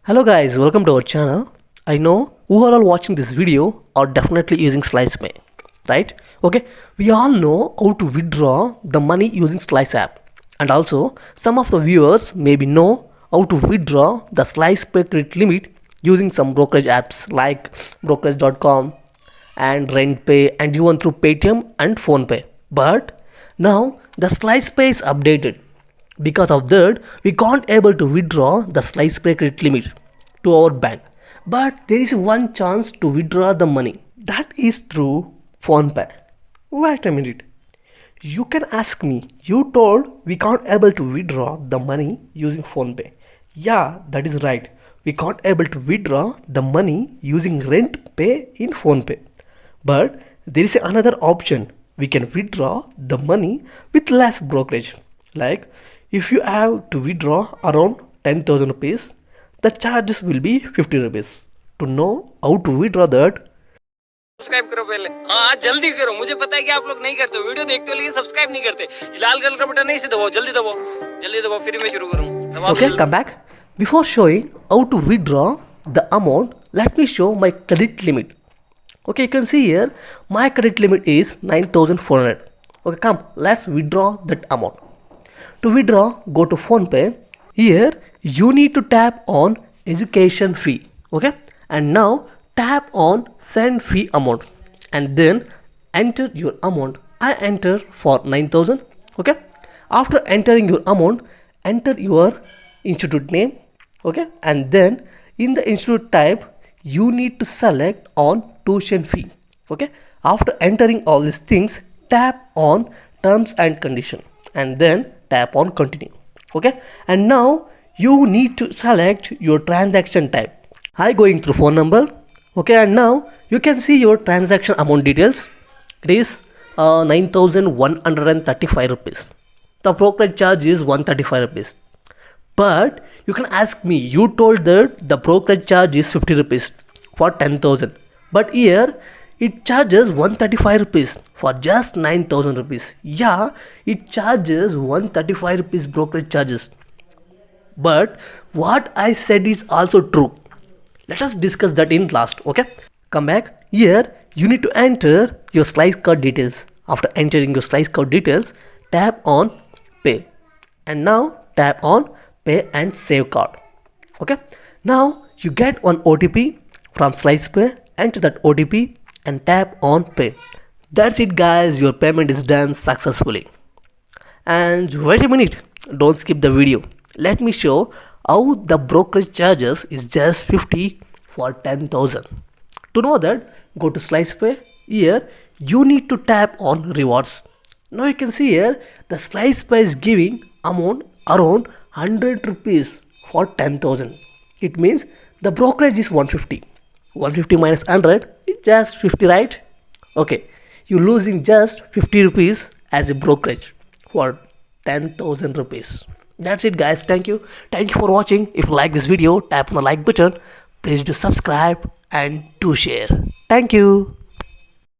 Hello guys, welcome to our channel. I know who are all watching this video are definitely using SlicePay, right? Okay, we all know how to withdraw the money using Slice app, and also some of the viewers maybe know how to withdraw the SlicePay credit limit using some brokerage apps like brokerage.com and RentPay and even through Paytm and PhonePay. But now the SlicePay is updated. Because of that, we can't able to withdraw the SlicePay credit limit to our bank. But there is one chance to withdraw the money. That is through PhonePay. Wait a minute. You can ask me. You told we can't able to withdraw the money using PhonePay. Yeah, that is right. We can't able to withdraw the money using RentPay in PhonePay. But there is another option. We can withdraw the money with less brokerage. Like if you have to withdraw around 10,000 rupees, the charges will be 50 rupees. To know how to withdraw that, subscribe करो पहले। हाँ जल्दी करो, मुझे पता है कि आप लोग नहीं करते, वीडियो देखते हो लेकिन सब्सक्राइब नहीं करते। लाल कलर का बटन नहीं से दबाओ, जल्दी दबाओ, जल्दी दबाओ, फिर मैं शुरू करूँ। okay, come back. Before showing how to withdraw the amount, let me show my credit limit. Okay, you can see here my credit limit is 9,400. Okay, come, let's withdraw that amount. To withdraw, go to PhonePay. Here you need to tap on education fee. Okay, and now tap on send fee amount and then enter your amount. I enter for 9,000. Okay, after entering your amount, enter your institute name. Okay, and then in the institute type you need to select on tuition fee. Okay, after entering all these things, tap on terms and condition and then tap on continue. Okay, and now you need to select your transaction type. I going through phone number. Okay, and now you can see your transaction amount details. It is 9,135 rupees. The brokerage charge is 135 rupees. But you can ask me, you told that the brokerage charge is 50 rupees for 10,000. But here it charges 135 rupees for just 9,000 rupees. Yeah, it charges 135 rupees brokerage charges. But what I said is also true. Let us discuss that in last. Okay, come back. Here you need to enter your slice card details. After entering your slice card details, tap on pay and now tap on pay and save card. Okay, now you get one OTP from SlicePay. Enter that OTP and tap on pay. That's it guys, your payment is done successfully. And wait a minute, don't skip the video. Let me show how the brokerage charges is just 50 for 10,000. To know that, go to SlicePay. Here you need to tap on rewards. Now you can see here the SlicePay is giving amount around 100 rupees for 10,000. It means the brokerage is 150. 150 minus 100 is just 50, right? Okay, you losing just 50 rupees as a brokerage for 10,000 rupees. That's it guys. Thank you for watching. If you like this video, tap on the like button. Please do subscribe and do share. Thank you.